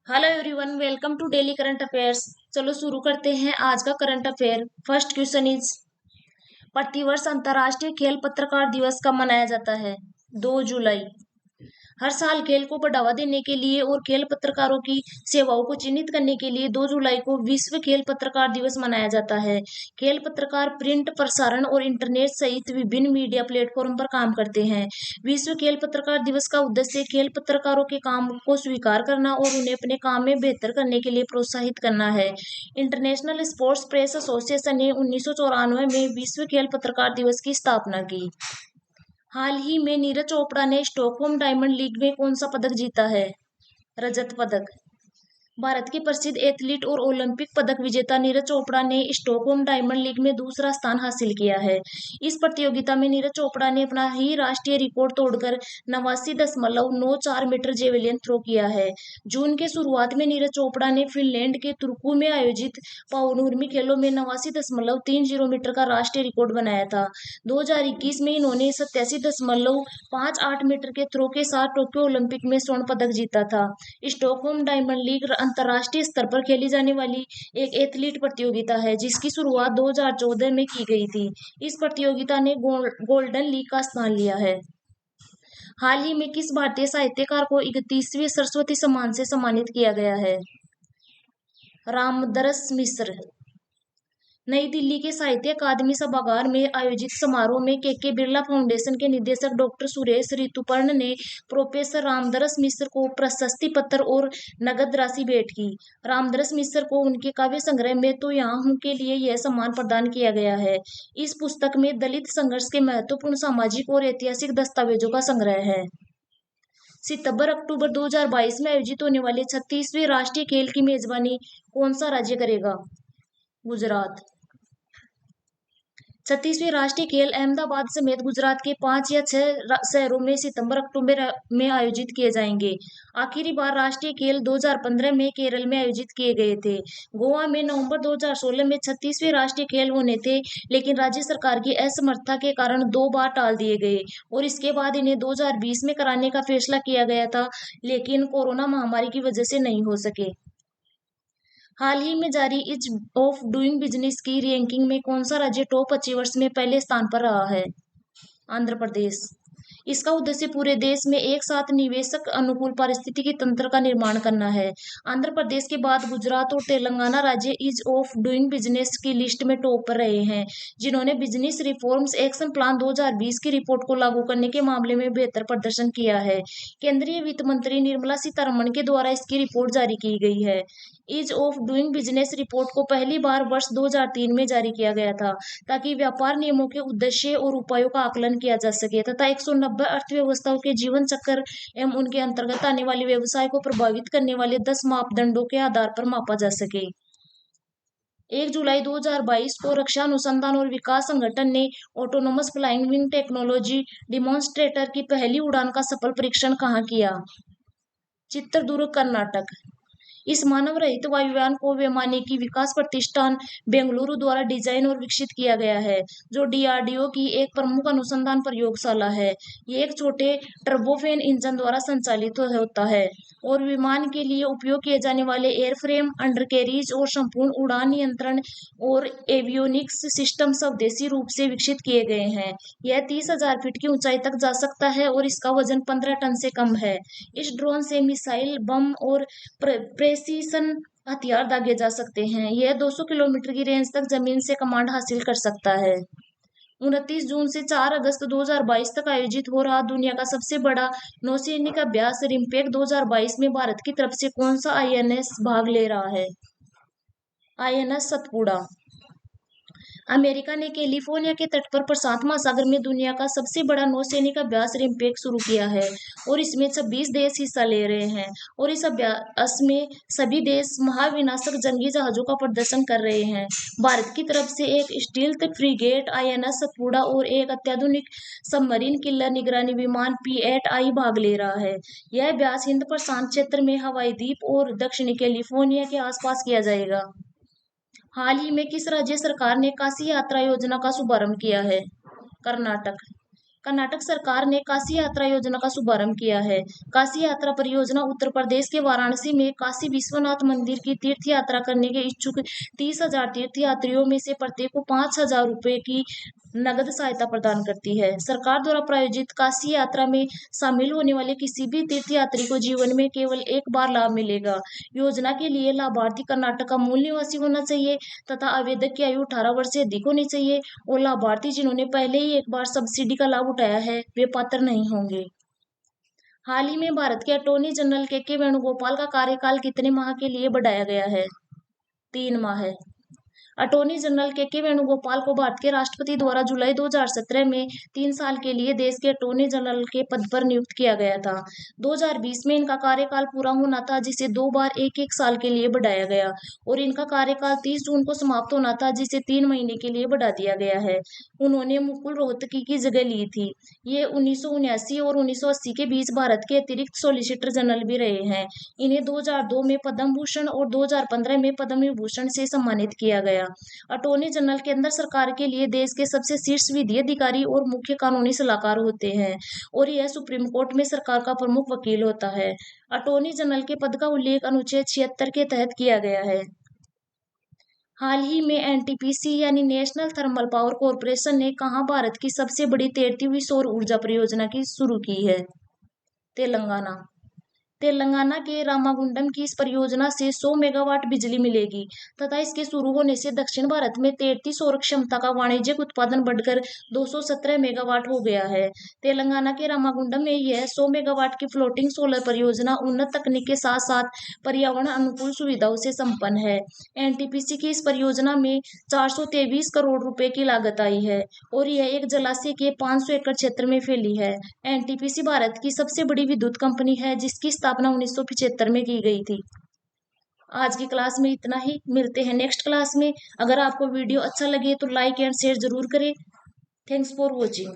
Hello everyone, welcome to daily current affairs. चलो शुरू करते हैं आज का current affair. First question is, प्रतिवर्ष अंतर्राष्ट्रीय खेल पत्रकार दिवस कब मनाया जाता है? 2 जुलाई। हर साल खेल को बढ़ावा देने के लिए और खेल पत्रकारों की सेवाओं को चिन्हित करने के लिए 2 जुलाई को विश्व खेल पत्रकार दिवस मनाया जाता है। खेल पत्रकार प्रिंट, प्रसारण और इंटरनेट सहित विभिन्न मीडिया प्लेटफॉर्म पर काम करते हैं। विश्व खेल पत्रकार दिवस का उद्देश्य खेल पत्रकारों के काम को स्वीकार करना और उन्हें अपने काम में बेहतर करने के लिए प्रोत्साहित करना है। इंटरनेशनल स्पोर्ट्स प्रेस एसोसिएशन ने 1994 में विश्व खेल पत्रकार दिवस की स्थापना की। हाल ही में नीरज चोपड़ा ने स्टॉकहोम डायमंड लीग में कौन सा पदक जीता है? रजत पदक। भारत के प्रसिद्ध एथलीट और ओलंपिक पदक विजेता नीरज चोपड़ा ने स्टॉकहोम डायमंड लीग में दूसरा स्थान हासिल किया है। इस प्रतियोगिता में नीरज चोपड़ा ने अपना ही राष्ट्रीय रिकॉर्ड तोड़कर 89.94 मीटर जेवेलियन थ्रो किया है। जून के शुरुआत में नीरज चोपड़ा ने फिनलैंड के तुर्कू में आयोजित पाउनुर्मी खेलों में 89.30 मीटर का राष्ट्रीय रिकॉर्ड बनाया था। 2021 में इन्होंने 87.58 मीटर के थ्रो के साथ टोक्यो ओलंपिक में स्वर्ण पदक जीता था। स्टॉकहोम डायमंड लीग अंतर्राष्ट्रीय स्तर पर खेली जाने वाली एक एथलीट प्रतियोगिता है जिसकी शुरुआत 2014 में की गई थी। इस प्रतियोगिता ने गोल्डन लीग का स्थान लिया है। हाल ही में किस भारतीय साहित्यकार को 31वीं सरस्वती सम्मान से सम्मानित किया गया है? रामदरस मिश्र। नई दिल्ली के साहित्य अकादमी सभागार में आयोजित समारोह में के बिरला फाउंडेशन के निदेशक डॉक्टर सुरेश ऋतुपर्ण ने प्रोफेसर रामदरस मिश्र को प्रशस्ति पत्र और नगद राशि भेंट की। रामदरस मिश्र को उनके काव्य संग्रह मैं तो यहाँ हूँ के लिए यह सम्मान प्रदान किया गया है। इस पुस्तक में दलित संघर्ष के महत्वपूर्ण सामाजिक और ऐतिहासिक दस्तावेजों का संग्रह है। सितंबर-अक्टूबर 2022 में आयोजित होने वाले 36वें राष्ट्रीय खेल की मेजबानी कौन सा राज्य करेगा? गुजरात। 36वें राष्ट्रीय खेल अहमदाबाद समेत गुजरात के 5 या 6 शहरों में सितंबर-अक्टूबर में आयोजित किए जाएंगे। आखिरी बार राष्ट्रीय खेल 2015 में केरल में आयोजित किए गए थे। गोवा में नवंबर 2016 में 36वें राष्ट्रीय खेल होने थे, लेकिन राज्य सरकार की असमर्थता के कारण 2 बार टाल दिए गए और इसके बाद इन्हें 2020 में कराने का फैसला किया गया था, लेकिन कोरोना महामारी की वजह से नहीं हो सके। हाल ही में जारी ईज ऑफ डूइंग बिजनेस की रैंकिंग में कौन सा राज्य टॉप अचीवर्स में पहले स्थान पर रहा है? आंध्र प्रदेश। इसका उद्देश्य पूरे देश में एक साथ निवेशक अनुकूल पारिस्थितिकी तंत्र का निर्माण करना है। आंध्र प्रदेश के बाद गुजरात और तेलंगाना राज्य ईज ऑफ डूइंग बिजनेस की लिस्ट में टॉप पर रहे हैं, जिन्होंने बिजनेस रिफॉर्म्स एक्शन प्लान 2020 की रिपोर्ट को लागू करने के मामले में बेहतर प्रदर्शन किया है। केंद्रीय वित्त मंत्री निर्मला सीतारमण के द्वारा इसकी रिपोर्ट जारी की गई है। Ease of doing business report को पहली बार वर्ष 2003 में जारी किया गया था, ताकि व्यापार नियमों के उद्देश्य और उपायों का आकलन किया जा सके तथा 190 अर्थव्यवस्थाओं के जीवन चक्र एवं उनके अंतर्गत आने वाले व्यवसाय को प्रभावित करने वाले 10 मापदंडों के आधार पर मापा जा सके। 1 जुलाई 2022 को रक्षा अनुसंधान और विकास संगठन ने autonomous flying wing technology demonstrator की पहली उड़ान का सफल परीक्षण कहाँ किया? चित्रदुर्ग, कर्नाटक। इस मानव रहित वायुयान को वैमानिकी विकास प्रतिष्ठान बेंगलुरु द्वारा डिजाइन और विकसित किया गया है, जो डीआरडीओ की एक प्रमुख अनुसंधान प्रयोगशाला है। ये एक छोटे टर्बोफेन इंजन द्वारा संचालित होता है और विमान के लिए उपयोग किए जाने वाले एयरफ्रेम, अंडरकैरिज और संपूर्ण उड़ान नियंत्रण और एवियोनिक्स सिस्टम स्वदेशी रूप से विकसित किए गए हैं। यह 30,000 फीट की ऊंचाई तक जा सकता है और इसका वजन 15 टन से कम है। इस ड्रोन से मिसाइल, बम और प्रेसिशन हथियार दागे जा सकते हैं। यह 200 किलोमीटर की रेंज तक जमीन से कमांड हासिल कर सकता है। 29 जून से 4 अगस्त 2022 तक आयोजित हो रहा दुनिया का सबसे बड़ा नौसैनिक अभ्यास रिम्पेक 2022 में भारत की तरफ से कौन सा आईएनएस भाग ले रहा है? आईएनएस सतपुड़ा। अमेरिका ने कैलिफोर्निया के तट पर प्रशांत महासागर में दुनिया का सबसे बड़ा नौसैनिक अभ्यास रिम्पेक शुरू किया है और इसमें 26 देश हिस्सा ले रहे हैं और इस अभ्यास में सभी देश महाविनाशक जंगी जहाजों का प्रदर्शन कर रहे हैं। भारत की तरफ से एक स्टील्थ फ्रिगेट आईएनएस सतपुड़ा और एक अत्याधुनिक सबमरीन किलर निगरानी विमान P-8I भाग ले रहा है। यह अभ्यास हिंद प्रशांत क्षेत्र में हवाई द्वीप और दक्षिणी कैलिफोर्निया के आसपास किया जाएगा। हाल ही में किस राज्य सरकार ने काशी यात्रा योजना का शुभारंभ किया है? कर्नाटक। कर्नाटक सरकार ने काशी यात्रा योजना का शुभारंभ किया है। काशी यात्रा परियोजना उत्तर प्रदेश के वाराणसी में काशी विश्वनाथ मंदिर की तीर्थ यात्रा करने के इच्छुक 30,000 तीर्थयात्रियों में से प्रत्येक को 5,000 रुपए की नगद सहायता प्रदान करती है। सरकार द्वारा प्रायोजित काशी यात्रा में शामिल होने वाले किसी भी तीर्थयात्री को जीवन में केवल एक बार लाभ मिलेगा। योजना के लिए लाभार्थी कर्नाटक का मूल निवासी होना चाहिए तथा आवेदक की आयु 18 वर्ष से अधिक होनी चाहिए और लाभार्थी जिन्होंने पहले ही एक बार सब्सिडी का लाभ उठाया है वे पात्र नहीं होंगे। हाल ही में भारत के अटॉर्नी जनरल के वेणुगोपाल का कार्यकाल कितने माह के लिए बढ़ाया गया है? 3 माह है। अटॉर्नी जनरल के वेणुगोपाल को भारत के राष्ट्रपति द्वारा जुलाई 2017 में 3 साल के लिए देश के अटॉर्नी जनरल के पद पर नियुक्त किया गया था। 2020 में इनका कार्यकाल पूरा होना था जिसे 2 बार 1-1 साल के लिए बढ़ाया गया और इनका कार्यकाल 30 जून को समाप्त होना था जिसे 3 महीने के लिए बढ़ा दिया गया है। उन्होंने मुकुल रोहतगी की जगह ली थी। ये 1979 और 1980 के बीच भारत के अतिरिक्त सॉलिसिटर जनरल भी रहे हैं। इन्हें 2002 में पद्म भूषण और 2015 में पद्म विभूषण से सम्मानित किया गया। अटॉर्नी जनरल केंद्र सरकार के लिए देश के सबसे शीर्ष विधि अधिकारी और मुख्य कानूनी सलाहकार होते हैं और यह सुप्रीम कोर्ट में सरकार का प्रमुख वकील होता है। अटॉर्नी जनरल के पद का उल्लेख अनुच्छेद 76 के तहत किया गया है। हाल ही में एनटीपीसी यानी नेशनल थर्मल पावर कॉरपोरेशन ने कहां भारत की सबसे बड़ी तैरती हुई सौर ऊर्जा परियोजना की शुरू की है? तेलंगाना। तेलंगाना के रामागुंडम की इस परियोजना से 100 मेगावाट बिजली मिलेगी तथा इसके शुरू होने से दक्षिण भारत में तैरती सौर क्षमता का वाणिज्यिक उत्पादन बढ़कर 217 मेगावाट हो गया है। तेलंगाना के रामागुंडम में यह 100 मेगावाट की फ्लोटिंग सोलर परियोजना उन्नत तकनीक के साथ साथ पर्यावरण अनुकूल सुविधाओं से संपन्न है। एनटीपीसी की इस परियोजना में 423 करोड़ रुपए की लागत आई है और यह एक जलाशय के 500 एकड़ क्षेत्र में फैली है। एनटीपीसी भारत की सबसे बड़ी विद्युत कंपनी है जिसकी स्थापना 1975 में की गई थी। आज की क्लास में इतना ही। मिलते हैं नेक्स्ट क्लास में। अगर आपको वीडियो अच्छा लगे तो लाइक एंड शेयर जरूर करें। Thanks for watching.